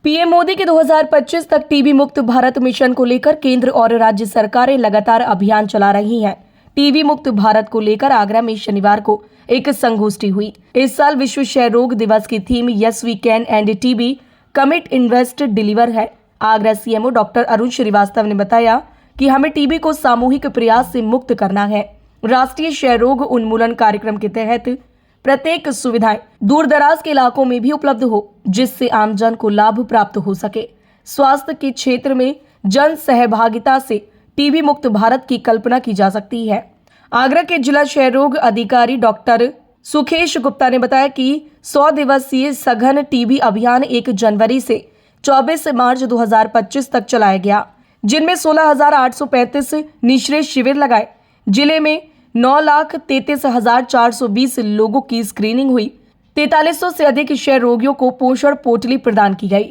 PM Modi के 2025 तक TB मुक्त भारत मिशन को लेकर केंद्र और राज्य सरकारें लगातार अभियान चला रही हैं। टीबी मुक्त भारत को लेकर आगरा में शनिवार को एक संगोष्ठी हुई। इस साल विश्व क्षय रोग दिवस की theme yes we can end TB commit invest deliver है। आगरा सीएमओ डॉक्टर अरुण श्रीवास्तव ने बताया कि हमें टीबी को सामूहिक प्रयास से मुक्त करना है। राष्ट्रीय क्षय रोग उन्मूलन कार्यक्रम के तहत प्रत्येक सुविधाएं दूर दराज के इलाकों में भी उपलब्ध हो, जिससे आमजन को लाभ प्राप्त हो सके। स्वास्थ्य के क्षेत्र में जन सहभागिता से टीबी मुक्त भारत की कल्पना की जा सकती है। आगरा के जिला क्षय रोग अधिकारी डॉक्टर सुखेश गुप्ता ने बताया कि 100 दिवसीय सघन टीबी अभियान 1 जनवरी से 24 मार्च 2025 तक चलाया गया, जिनमें 16,835 निःशुल्क शिविर लगाए। जिले में 9,33,420 लोगों की स्क्रीनिंग हुई। 4300 से अधिक क्षय रोगियों को पोषण पोटली प्रदान की गई।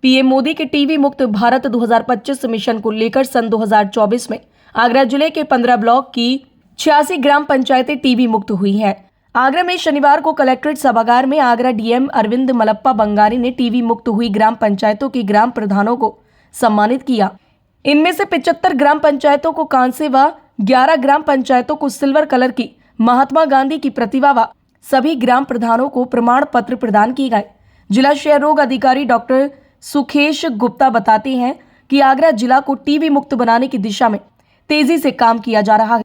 पीएम मोदी के टीबी मुक्त भारत 2025 मिशन को लेकर सन 2024 में आगरा जिले के 15 ब्लॉक की 86 ग्राम पंचायतें टीबी मुक्त हुई हैं। आगरा में शनिवार को कलेक्ट्रेट सभागार में आगरा डीएम अरविंद मलप्पा बंगारी ने टीबी मुक्त हुई ग्राम पंचायतों के ग्राम प्रधानों को सम्मानित किया। इनमें से 75 ग्राम पंचायतों को कांसे व 11 ग्राम पंचायतों को सिल्वर कलर की महात्मा गांधी की प्रतिमा व सभी ग्राम प्रधानों को प्रमाण पत्र प्रदान किए गए। जिला क्षय रोग अधिकारी डॉक्टर सुखेश गुप्ता बताते हैं कि आगरा जिला को टीबी मुक्त बनाने की दिशा में तेजी से काम किया जा रहा है।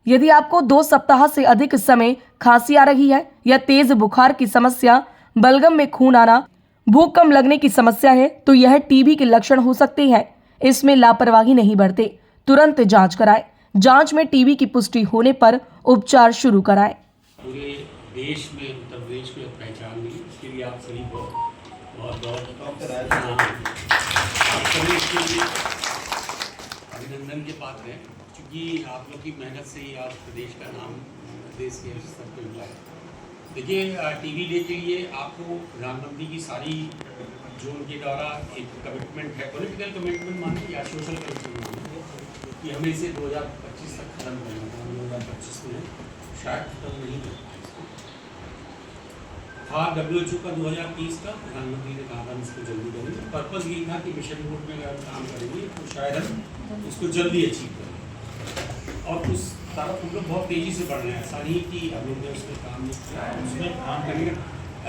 यदि आपको 2 सप्ताह से अधिक समय खांसी आ रही है या तेज बुखार की समस्या, बलगम में खून आना, भूख कम लगने की समस्या है, तो यह टीबी के लक्षण हो सकते हैं। इसमें लापरवाही नहीं बरते, तुरंत जांच कराएं। जांच में टीबी की पुष्टि होने पर उपचार शुरू कराएं। पूरे देश में उत्तर प्रदेश को पहचान मिली, इसके लिए आप सभी को बहुत आप सभी इसके लिए अभिनंदन के पात्र हैं, क्योंकि आप लोग की मेहनत से ही आज प्रदेश का नाम देश के स्तर पर हुआ है। देखिए, टीबी डे के लिए आपको प्रधानमंत्री की सारी जो उनके द्वारा एक कमिटमेंट है, पॉलिटिकल कमिटमेंट मानिए या सोशल कमिटमेंट मानिए, कि हमें इसे 2025 तक खत्म करना था। 2025 में शायद खत्म नहीं कर था। WHO का 2030 का प्रधानमंत्री ने कहा था हम इसको जल्दी करेंगे। पर्पज़ यही था कि मिशन मोड में अगर काम करेंगे तो शायद हम इसको जल्दी अचीव करेंगे। और उस तरफ हम लोग बहुत तेज़ी से बढ़ रहे हैं। ऐसा नहीं कि हम लोग ने उसमें काम नहीं किया, उसमें काम करेंगे।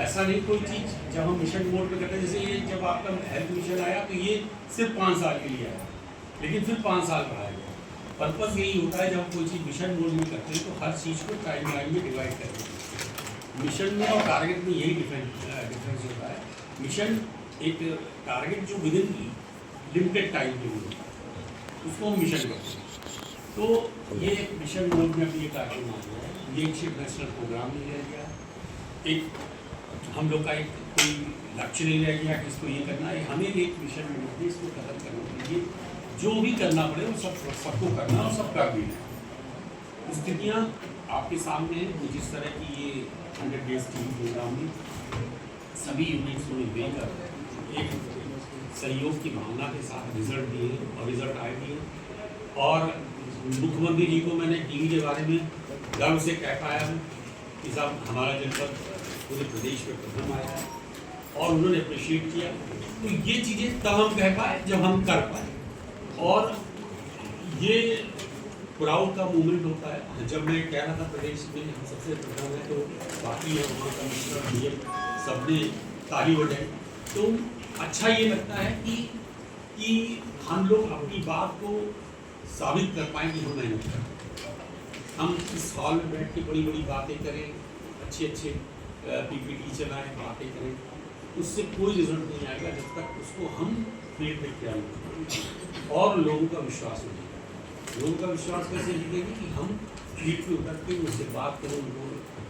ऐसा नहीं कोई चीज़ जब हम मिशन मोड में करते हैं, जैसे ये जब आपका हेल्थ मिशन आया तो ये सिर्फ 5 साल के लिए आया, लेकिन फिर 5 साल बढ़ाया गया। पर्पज़ यही होता है, जब कोई चीज़ मिशन मोड में करते हैं तो हर चीज़ को टाइम लाइन में डिवाइड करते हैं। मिशन में और टारगेट में यही डिफरेंस होता है। मिशन एक टारगेट जो विद इन लिमिटेड टाइम के लिए उसको हम मिशन करते हैं। तो ये मिशन मोड में अभी ये कार्यक्रम आ गया है। ये एक नेशनल प्रोग्राम नहीं रह गया, एक हम लोग का एक कोई लक्ष्य नहीं रह गया कि इसको ये करना है। हमें एक मिशन मोड में इसको खत्म करने के लिए जो भी करना पड़े वो सबको करना और सब कर भी है। स्थितियाँ आपके सामने हैं। जिस तरह की ये 100 डेज टीवी प्रोग्राम में सभी यूनिट्स ने मिलकर एक सहयोग की भावना के साथ रिजल्ट दिए और रिजल्ट आए दिए। और मुख्यमंत्री जी को मैंने टीवी के बारे में गर्व से कह पाया हूँ कि साहब हमारा जनपद पूरे प्रदेश में प्रथम आया है, और उन्होंने अप्रिशिएट किया। तो ये चीज़ें तब हम कह पाए जब हम कर पाए, और ये प्राउड का मूवमेंट होता है। जब मैं कह रहा था प्रदेश में हम सबसे प्रथम है, तो बाकी है वहाँ कमिश्नर डीएम सबने ताली बजाई। तो अच्छा ये लगता है कि हम लोग अपनी बात को साबित कर पाएँ कि हम मेहनत करें। हम इस हॉल में बैठ के बड़ी बड़ी बातें करें, अच्छे पीपीटी चलाएं, बातें करें, उससे कोई रिजल्ट नहीं आएगा जब तक उसको हम फील्ड में किया नहीं और लोगों का विश्वास नहीं। लोगों का विश्वास कैसे जीतेगी कि हम फील्ड पे उतर के उनसे बात करें, उनको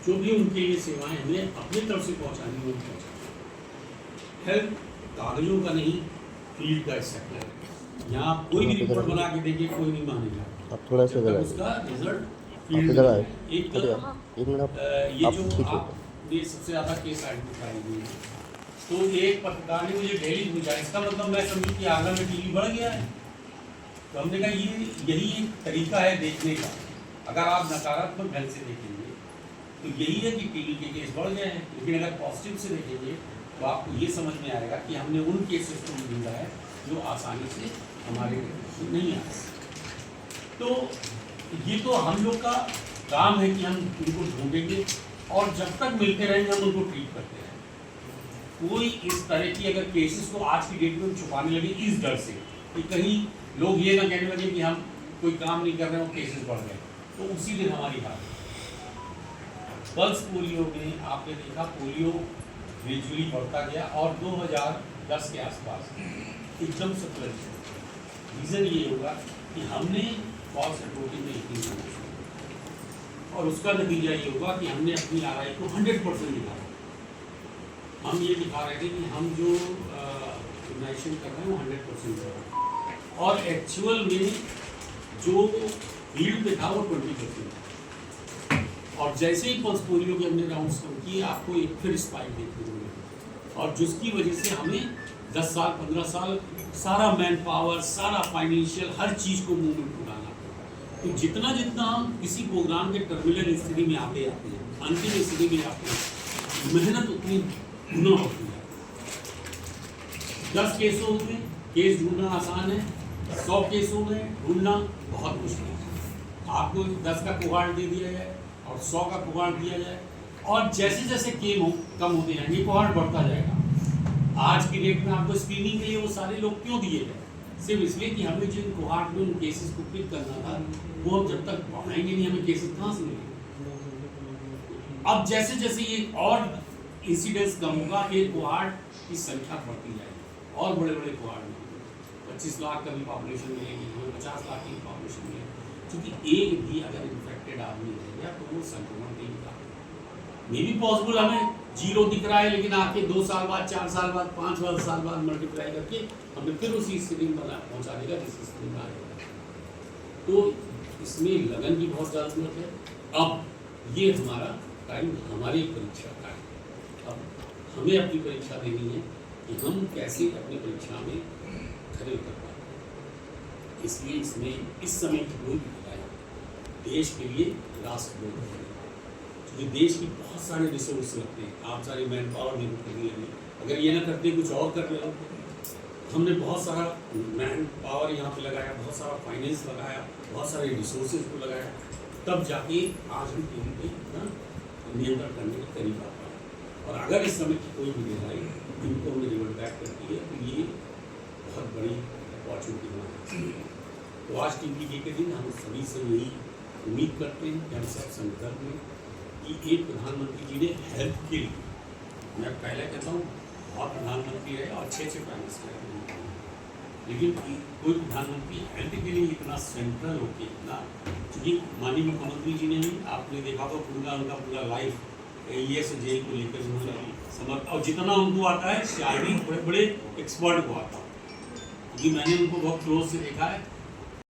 जो भी उनके लिए सेवाएं हमें अपनी तरफ से पहुँचानी वो पहुँचाएं। हेल्थ कागजों का नहीं, फील्ड का सेक्टर है। यहाँ कोई भी रिपोर्ट बना के देखिए, कोई नहीं मानेगा। आप थोड़ा सा उसका रिजल्ट ये जो आप ये सबसे ज़्यादा केस आइडेंटिफाई हुए हैं। तो एक पत्रकार ने मुझे डेली पूछा, इसका मतलब मैं समझी कि आगरा में टीबी बढ़ गया है। तो हमने कहा यही एक तरीका है देखने का। अगर आप नकारात्मक ढंग से देखेंगे तो यही है कि टीबी के केस बढ़ गए हैं, लेकिन अगर पॉजिटिव से देखेंगे तो तो आपको ये समझ में आएगा कि हमने उन केसेस को भी ढूंढा है जो आसानी से हमारे नहीं आए। तो ये तो हम लोग का काम है कि हम उनको ढूंढेंगे और जब तक मिलते रहेंगे हम उनको ट्रीट करते रहेंगे। कोई इस तरह की अगर केसेस को आज की डेट में छुपाने लगे इस डर से कि कहीं लोग ये ना कहने लगे कि हम कोई काम नहीं कर रहे हैं और केसेस बढ़ गए, तो उसी दिन हमारी हार। पल्स पोलियो में आपने देखा पोलियो ग्रेजुअली बढ़ता गया और 2010 के आसपास एकदम से फ्लरिश हुआ। रीज़न ये होगा कि हमने फॉल्स रिपोर्टिंग में यकीन करना शुरू किया और उसका नतीजा ये होगा कि हमने अपनी आरआई को 100% दिखाया। हम ये दिखा रहे थे कि हम जो इम्यूनाइजेशन कर रहे हैं वो 100% हो रहा है और एक्चुअल में जो फील्ड पे था वो 20% था। और जैसे ही पल्स पोलियो के हमने राउंड्स कम किए आपको एक फिर स्पाइक देखने को मिला और जिसकी वजह से हमें 10 साल 15 साल सारा मैन पावर सारा फाइनेंशियल हर चीज़ को मूवमेंट को डालना पड़ा। तो जितना जितना हम किसी प्रोग्राम के टर्मिनल स्थिति में आते हैं अंतिम स्थिति में आते हैं मेहनत उतनी गुना होती है। 10 केसों में केस ढूंढना आसान है, 100 केसों में ढूंढना बहुत मुश्किल है। आपको 10 का कोहार्ट दे दिया जाए और 100 का कोहार्ट दिया जाए और जैसे जैसे कम होते जाएंगे कोहार्ट बढ़ता जाएगा। आज की डेट में आपको स्क्रीनिंग के लिए वो सारे लोग क्यों दिए गए? सिर्फ इसलिए कि हमें जिन कोहार्ट में उन केसेस को पिक करना था वो हम जब तक बढ़ाएंगे नहीं हमें केसेस कहाँ से मिलेंगे। अब जैसे जैसे ये और इंसिडेंस कम होगा एक कोहार्ट की संख्या बढ़ती जाएगी और बड़े बड़े कोहार्ट मिलेंगे। 25 लाख का भी पॉपुलेशन मिलेगी, हमें 50 लाख की पॉपुलेशन मिलेगी। क्योंकि एक भी अगर इन्फेक्टेड आदमी रह गया तो वो संक्रमण नहीं होगा। मे भी पॉसिबल हमें 0 दिख रहा है लेकिन आके 2 साल बाद 4 साल बाद 5 साल बाद मल्टीप्लाई करके हमें फिर उसी स्थिति में पहुँचा देगा जिस स्थिति में आएगा। तो इसमें लगन की बहुत ज़्यादा जरूरत है। अब ये हमारा टाइम हमारी परीक्षा का है। अब हमें अपनी परीक्षा देनी है कि हम कैसे अपनी परीक्षा में खड़े उतर पाते हैं। इसलिए इसमें इस समय की कोई भी देश के लिए राष्ट्र बोल रहे हैं क्योंकि देश की बहुत सारे रिसोर्स लगते हैं। आप सारी मैन पावर निर्मित करने लगे, अगर ये ना करते कुछ और कर रहे हो। हमने बहुत सारा मैन पावर यहाँ पे लगाया, बहुत सारा फाइनेंस लगाया, बहुत सारे रिसोर्सेज को लगाया, तब जाके आज हम टीवी पे नियंत्रण करने के करीब आ पाए। और अगर इस समय की कोई भी गहराई इनको हमने रिवर्ट बैक करती है तो ये बहुत बड़ी अपॉर्चुनिटी है। तो आज टीवी डे के दिन हम सभी से यही उम्मीद करते हैं कि हम सब संदर्भ में कि एक प्रधानमंत्री जी ने हेल्थ के लिए, मैं पहले कहता हूँ बहुत प्रधानमंत्री रहे और अच्छे प्राइम मिनिस्टर रहे, लेकिन कोई प्रधानमंत्री हेल्थ के लिए इतना सेंट्रल होके इतना, क्योंकि माननीय मुख्यमंत्री जी ने भी आपने देखा होगा पूरा उनका पूरा लाइफ ये से जे को लेकर उन्होंने समर्थ और जितना उनको आता है शायद बड़े बड़े एक्सपर्ट को आता है क्योंकि मैंने उनको बहुत क्लोज से देखा है।